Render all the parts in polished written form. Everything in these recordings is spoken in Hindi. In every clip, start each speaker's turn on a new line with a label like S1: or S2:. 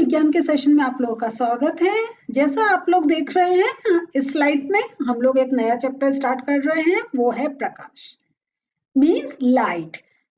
S1: विज्ञान के सेशन में आप लोगों का स्वागत है। जैसा आप लोग देख रहे हैं इस स्लाइड में हम लोग एक नया चैप्टर स्टार्ट कर रहे हैं, वो है प्रकाश मीन्स लाइट,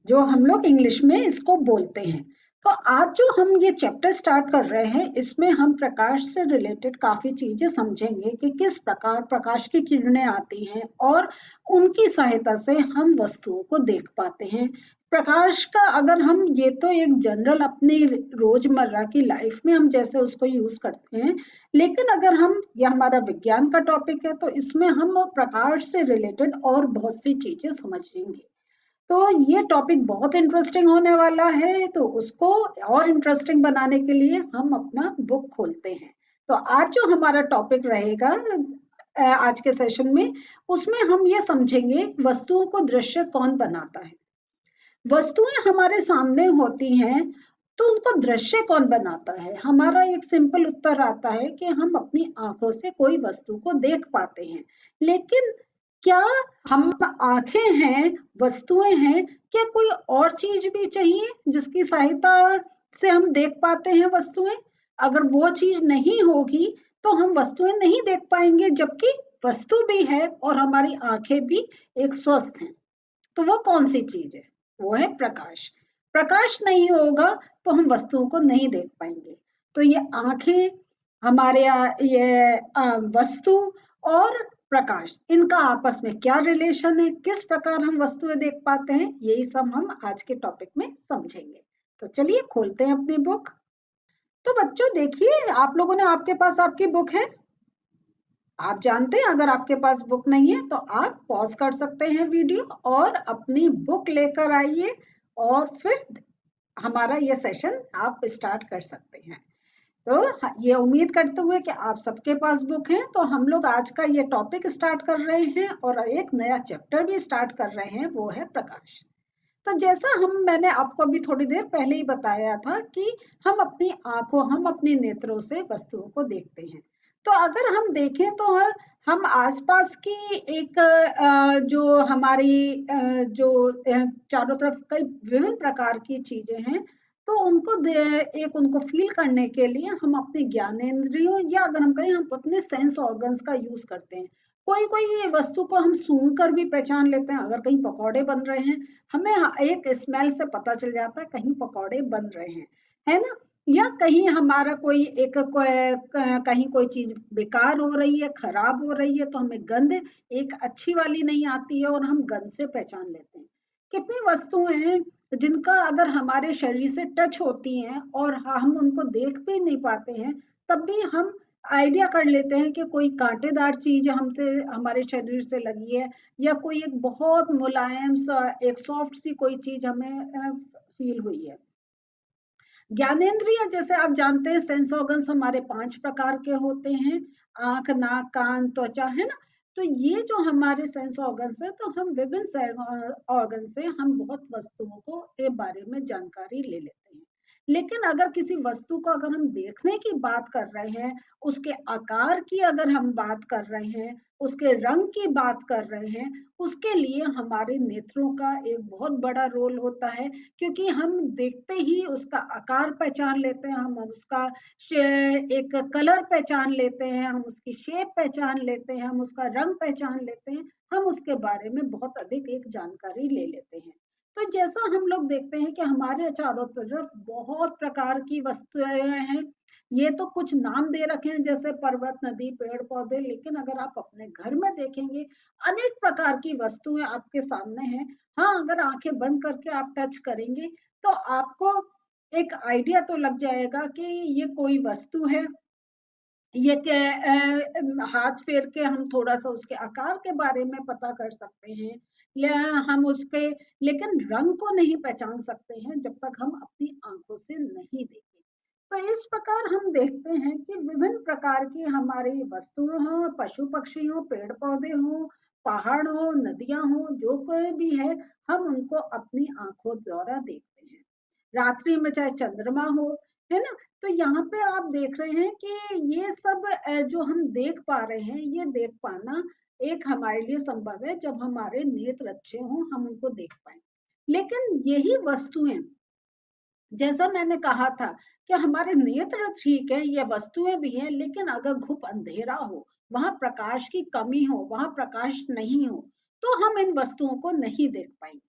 S1: जो हम लोग इंग्लिश में इसको बोलते हैं। तो आज जो हम ये चैप्टर स्टार्ट कर रहे हैं इसमें हम प्रकाश से रिलेटेड काफी चीजें समझेंगे कि किस प्रकार प्रकाश की किरणें आती हैं और उनकी सहायता से हम वस्तुओं को देख पाते हैं। प्रकाश का अगर हम ये तो एक जनरल अपनी रोजमर्रा की लाइफ में हम जैसे उसको यूज करते हैं, लेकिन अगर हम ये हमारा विज्ञान का टॉपिक है तो इसमें हम प्रकाश से रिलेटेड और बहुत सी चीजें समझेंगे। तो ये टॉपिक बहुत इंटरेस्टिंग होने वाला है, तो उसको और इंटरेस्टिंग बनाने के लिए हम अपना बुक खोलते हैं। तो आज जो हमारा टॉपिक रहेगा आज के सेशन में, उसमें हम ये समझेंगे वस्तुओं को दृश्य कौन बनाता है। वस्तुएं हमारे सामने होती हैं तो उनको दृश्य कौन बनाता है। हमारा एक सिंपल उत्तर आता है कि हम अपनी आंखों से कोई वस्तु को देख पाते हैं, लेकिन क्या हम आंखें हैं, वस्तुएं हैं, क्या कोई और चीज भी चाहिए जिसकी सहायता से हम देख पाते हैं वस्तुएं? अगर वो चीज नहीं होगी तो हम वस्तुएं नहीं देख पाएंगे, जबकि वस्तु भी है और हमारी आंखें भी एक स्वस्थ हैं। तो वो कौन सी चीज है? वो है प्रकाश। प्रकाश नहीं होगा तो हम वस्तुओं को नहीं देख पाएंगे। तो ये आंखें, हमारे ये वस्तु और प्रकाश, इनका आपस में क्या रिलेशन है, किस प्रकार हम वस्तुएं देख पाते हैं, यही सब हम आज के टॉपिक में समझेंगे। तो चलिए खोलते हैं अपनी बुक। तो बच्चों देखिए, आप लोगों ने, आपके पास आपकी बुक है। आप जानते हैं अगर आपके पास बुक नहीं है तो आप पॉज कर सकते हैं वीडियो और अपनी बुक लेकर आइए और फिर हमारा ये सेशन आप स्टार्ट कर सकते हैं। तो ये उम्मीद करते हुए कि आप सबके पास बुक है, तो हम लोग आज का ये टॉपिक स्टार्ट कर रहे हैं और एक नया चैप्टर भी स्टार्ट कर रहे हैं, वो है प्रकाश। तो जैसा मैंने आपको अभी थोड़ी देर पहले ही बताया था कि हम अपनी आंखों, हम अपने नेत्रों से वस्तुओं को देखते हैं। तो अगर हम देखें तो हम आसपास की एक जो हमारी जो चारों तरफ कई विभिन्न प्रकार की चीजें हैं, तो उनको उनको फील करने के लिए हम अपने ज्ञानेंद्रियों, या अगर हम कहें हम अपने सेंस ऑर्गन्स का यूज करते हैं। कोई कोई वस्तु को हम सूंघ कर भी पहचान लेते हैं। अगर कहीं पकौड़े बन रहे हैं, हमें एक स्मेल से पता चल जाता है कहीं पकौड़े बन रहे हैं, है ना। या कहीं हमारा कहीं कोई चीज बेकार हो रही है, खराब हो रही है, तो हमें गंध एक अच्छी वाली नहीं आती है और हम गंध से पहचान लेते हैं। कितनी वस्तुएं हैं जिनका अगर हमारे शरीर से टच होती हैं और हम उनको देख भी नहीं पाते हैं, तब भी हम आइडिया कर लेते हैं कि कोई कांटेदार चीज हमसे, हमारे शरीर से लगी है, या कोई एक बहुत मुलायम सा, एक सॉफ्ट सी कोई चीज हमें फील हुई है। ज्ञानेंद्रिय, जैसे आप जानते हैं, सेंस ऑर्गन्स हमारे 5 प्रकार के होते हैं। आंख, नाक, कान, त्वचा, है ना। तो ये जो हमारे सेंस ऑर्गन्स है, तो हम विभिन्न ऑर्गन से हम बहुत वस्तुओं को के बारे में जानकारी ले लेते हैं। लेकिन अगर किसी वस्तु को अगर हम देखने की बात कर रहे हैं, उसके आकार की अगर हम बात कर रहे हैं, उसके रंग की बात कर रहे हैं, उसके लिए हमारे नेत्रों का एक बहुत बड़ा रोल होता है। क्योंकि हम देखते ही उसका आकार पहचान लेते हैं, हम उसका एक कलर पहचान लेते हैं, हम उसकी शेप पहचान लेते हैं, हम उसका रंग पहचान लेते हैं, हम उसके बारे में बहुत अधिक एक जानकारी ले लेते हैं। तो जैसा हम लोग देखते हैं कि हमारे चारों तरफ बहुत प्रकार की वस्तुएं हैं। ये तो कुछ नाम दे रखे हैं जैसे पर्वत, नदी, पेड़ पौधे, लेकिन अगर आप अपने घर में देखेंगे, अनेक प्रकार की वस्तुएं आपके सामने हैं। हाँ, अगर आंखें बंद करके आप टच करेंगे तो आपको एक आइडिया तो लग जाएगा कि ये कोई वस्तु है। ये हाथ फेर के हम थोड़ा सा उसके आकार के बारे में पता कर सकते हैं, या हम उसके, लेकिन रंग को नहीं पहचान सकते हैं जब तक हम अपनी आंखों से नहीं देखें। तो इस प्रकार हम देखते हैं कि विभिन्न प्रकार की हमारी वस्तुएं हों, पशु पक्षी हो, पेड़ पौधे हों, पहाड़ हो, नदियां हो, जो कोई भी है, हम उनको अपनी आंखों द्वारा देखते हैं। रात्रि में चाहे चंद्रमा हो, है ना। तो यहाँ पे आप देख रहे हैं कि ये सब जो हम देख पा रहे हैं, ये देख पाना एक हमारे लिए संभव है जब हमारे नेत्र अच्छे हों, हम उनको देख पाए। लेकिन यही वस्तुएं जैसा मैंने कहा था कि हमारे नेत्र ठीक है, ये वस्तुएं भी हैं, लेकिन अगर घुप अंधेरा हो, वहां प्रकाश की कमी हो, वहां प्रकाश नहीं हो, तो हम इन वस्तुओं को नहीं देख पाएंगे।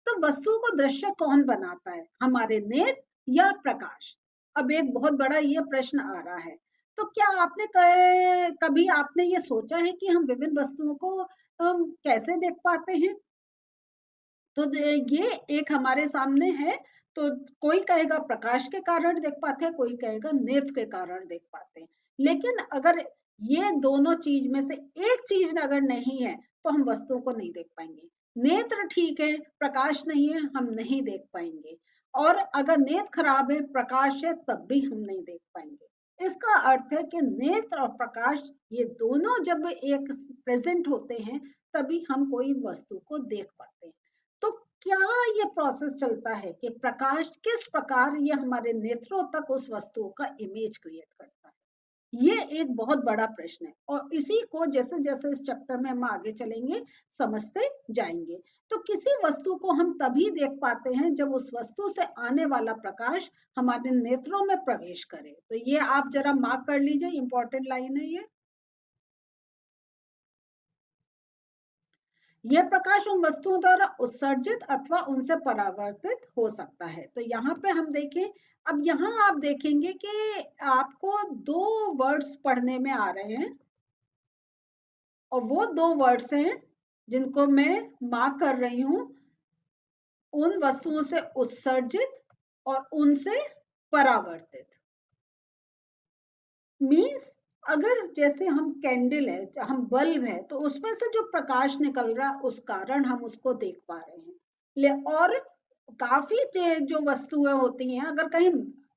S1: तो वस्तु को दृश्य कौन बनाता है, हमारे नेत्र या प्रकाश? अब एक बहुत बड़ा ये प्रश्न आ रहा है। तो क्या आपने कभी आपने ये सोचा है कि हम विभिन्न वस्तुओं को कैसे देख पाते हैं? तो ये एक हमारे सामने है। तो कोई कहेगा प्रकाश के कारण देख पाते हैं, कोई कहेगा नेत्र के कारण देख पाते हैं। लेकिन अगर ये दोनों चीज में से एक चीज अगर नहीं है, तो हम वस्तुओं को नहीं देख पाएंगे। नेत्र ठीक है, प्रकाश नहीं है, हम नहीं देख पाएंगे। और अगर नेत्र खराब है, प्रकाश है, तब भी हम नहीं देख पाएंगे। इसका अर्थ है कि नेत्र और प्रकाश ये दोनों जब एक प्रेजेंट होते हैं, तभी हम कोई वस्तु को देख पाते हैं। तो क्या ये प्रोसेस चलता है कि प्रकाश किस प्रकार ये हमारे नेत्रों तक उस वस्तु का इमेज क्रिएट करता है? ये एक बहुत बड़ा प्रश्न है, और इसी को जैसे जैसे इस चैप्टर में हम आगे चलेंगे समझते जाएंगे। तो किसी वस्तु को हम तभी देख पाते हैं जब उस वस्तु से आने वाला प्रकाश हमारे नेत्रों में प्रवेश करे। तो ये आप जरा मार्क कर लीजिए, इंपॉर्टेंट लाइन है ये। यह प्रकाश उन वस्तुओं द्वारा उत्सर्जित अथवा उनसे परावर्तित हो सकता है। तो यहाँ पे हम देखें, अब यहाँ आप देखेंगे कि आपको दो वर्ड्स पढ़ने में आ रहे हैं, और वो दो वर्ड्स हैं जिनको मैं मार्क कर रही हूं, उन वस्तुओं से उत्सर्जित और उनसे परावर्तित। मीन्स अगर जैसे हम कैंडल है, हम बल्ब है, तो उसमें से जो प्रकाश निकल रहा है उस कारण हम उसको देख पा रहे हैं। और काफी जो वस्तुएं होती हैं, अगर कहीं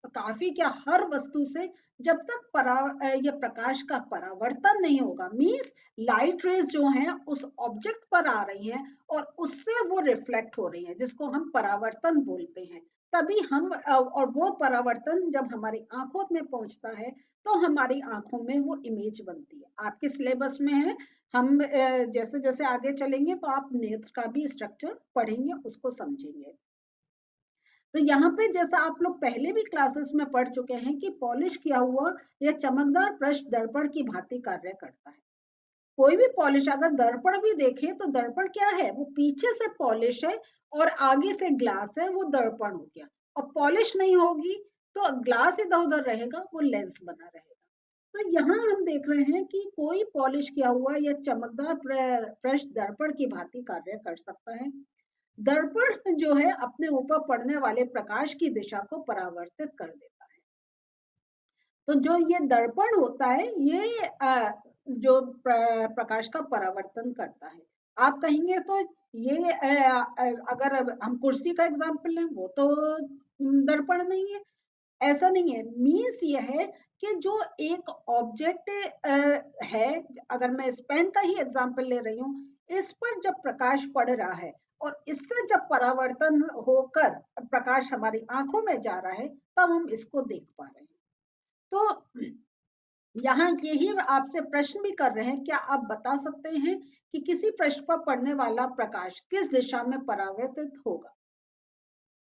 S1: काफी क्या हर वस्तु से जब तक ये प्रकाश का परावर्तन नहीं होगा, मीन्स लाइट रेज जो हैं उस ऑब्जेक्ट पर आ रही हैं और उससे वो रिफ्लेक्ट हो रही हैं, जिसको हम परावर्तन बोलते हैं। तभी हम और वो परावर्तन जब हमारी आंखों में पहुंचता है, तो हमारी आंखों में वो इमेज बनती है। आपके सिलेबस में है, हम जैसे जैसे आगे चलेंगे तो आप नेत्र का भी स्ट्रक्चर पढ़ेंगे, उसको समझेंगे। तो यहाँ पे जैसा आप लोग पहले भी क्लासेस में पढ़ चुके हैं कि पॉलिश किया हुआ या चमकदार पृष्ठ दर्पण की भांति कार्य करता है। कोई भी पॉलिश अगर दर्पण भी देखे तो दर्पण क्या है, वो पीछे से पॉलिश है और आगे से ग्लास है, वो दर्पण हो गया। और पॉलिश नहीं होगी तो ग्लास इधर उधर रहेगा, वो लेंस बना रहेगा। तो यहाँ हम देख रहे हैं कि कोई पॉलिश किया हुआ या चमकदार पृष्ठ दर्पण की भांति कार्य कर सकता है। दर्पण जो है अपने ऊपर पड़ने वाले प्रकाश की दिशा को परावर्तित कर देता है। तो जो ये दर्पण होता है, ये जो प्रकाश का परावर्तन करता है। आप कहेंगे तो ये अगर हम कुर्सी का एग्जाम्पल लें, वो तो दर्पण नहीं है। ऐसा नहीं है, मीन्स ये है कि जो एक ऑब्जेक्ट है, अगर मैं इस पेन का ही एग्जाम्पल ले रही हूँ, इस पर जब प्रकाश पड़ रहा है और इससे जब परावर्तन होकर प्रकाश हमारी आंखों में जा रहा है, तब हम इसको देख पा रहे हैं। तो यहाँ यही आपसे प्रश्न भी कर रहे हैं, क्या आप बता सकते हैं कि किसी पृष्ठ पर पड़ने वाला प्रकाश किस दिशा में परावर्तित होगा?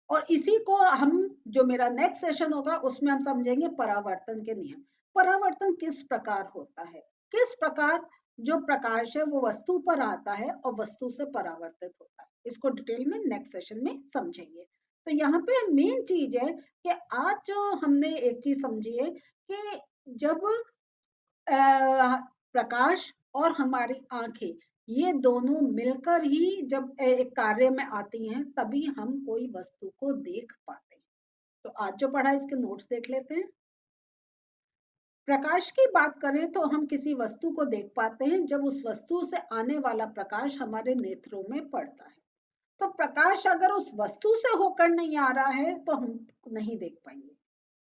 S1: और इसी को हम, जो मेरा नेक्स्ट सेशन होगा उसमें हम समझेंगे परावर्तन के नियम। परावर्तन किस प्रकार होता है, किस प्रकार जो प्रकाश है वो वस्तु पर आता है और वस्तु से परावर्तित होता है, इसको डिटेल में नेक्स्ट सेशन में समझेंगे। तो यहाँ पे मेन चीज है कि आज जो हमने एक चीज समझी है कि जब प्रकाश और हमारी आंखें ये दोनों मिलकर ही जब एक कार्य में आती हैं, तभी हम कोई वस्तु को देख पाते हैं। तो आज जो पढ़ा इसके नोट्स देख लेते हैं। प्रकाश की बात करें तो हम किसी वस्तु को देख पाते हैं जब उस वस्तु से आने वाला प्रकाश हमारे नेत्रों में पड़ता है। तो प्रकाश अगर उस वस्तु से होकर नहीं आ रहा है तो हम नहीं देख पाएंगे।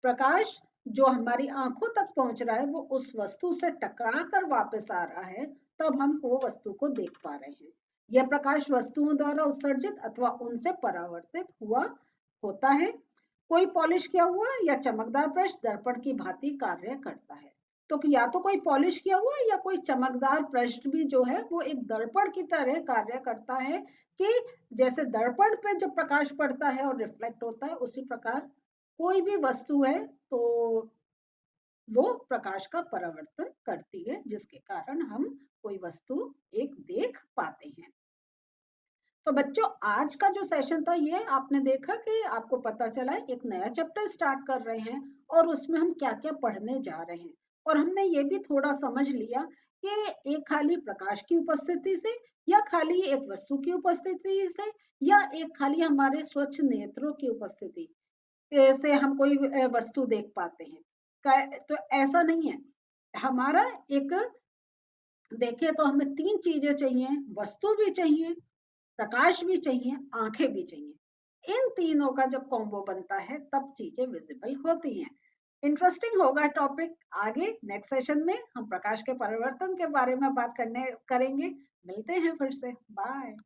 S1: प्रकाश जो हमारी आंखों तक पहुंच रहा है वो उस वस्तु से टकरा कर वापस आ रहा है, तब हम वो वस्तु को देख पा रहे हैं। यह प्रकाश वस्तुओं द्वारा उत्सर्जित अथवा उनसे परावर्तित हुआ होता है। कोई पॉलिश किया हुआ या चमकदार पृष्ठ दर्पण की भांति कार्य करता है। तो या तो कोई पॉलिश किया हुआ या कोई चमकदार पृष्ठ भी जो है वो एक दर्पण की तरह कार्य करता है, कि जैसे दर्पण पे जब प्रकाश पड़ता है और रिफ्लेक्ट होता है, उसी प्रकार कोई भी वस्तु है तो वो प्रकाश का परावर्तन करती है, जिसके कारण हम कोई वस्तु एक देख पाते हैं। तो बच्चों, आज का जो सेशन था ये आपने देखा कि आपको पता चला एक नया चैप्टर स्टार्ट कर रहे हैं और उसमें हम क्या क्या पढ़ने जा रहे हैं। और हमने ये भी थोड़ा समझ लिया कि एक खाली प्रकाश की उपस्थिति से या खाली एक वस्तु की उपस्थिति से या एक खाली हमारे स्वच्छ नेत्रों की उपस्थिति से हम कोई वस्तु देख पाते हैं। तो ऐसा नहीं है। हमारा एक देखें तो हमें तीन चीजें चाहिए, वस्तु भी चाहिए, प्रकाश भी चाहिए, आंखें भी चाहिए। इन तीनों का जब कॉम्बो बनता है तब चीजें विजिबल होती हैं। इंटरेस्टिंग होगा टॉपिक। आगे नेक्स्ट सेशन में हम प्रकाश के परिवर्तन के बारे में बात करेंगे। मिलते हैं फिर से। बाय।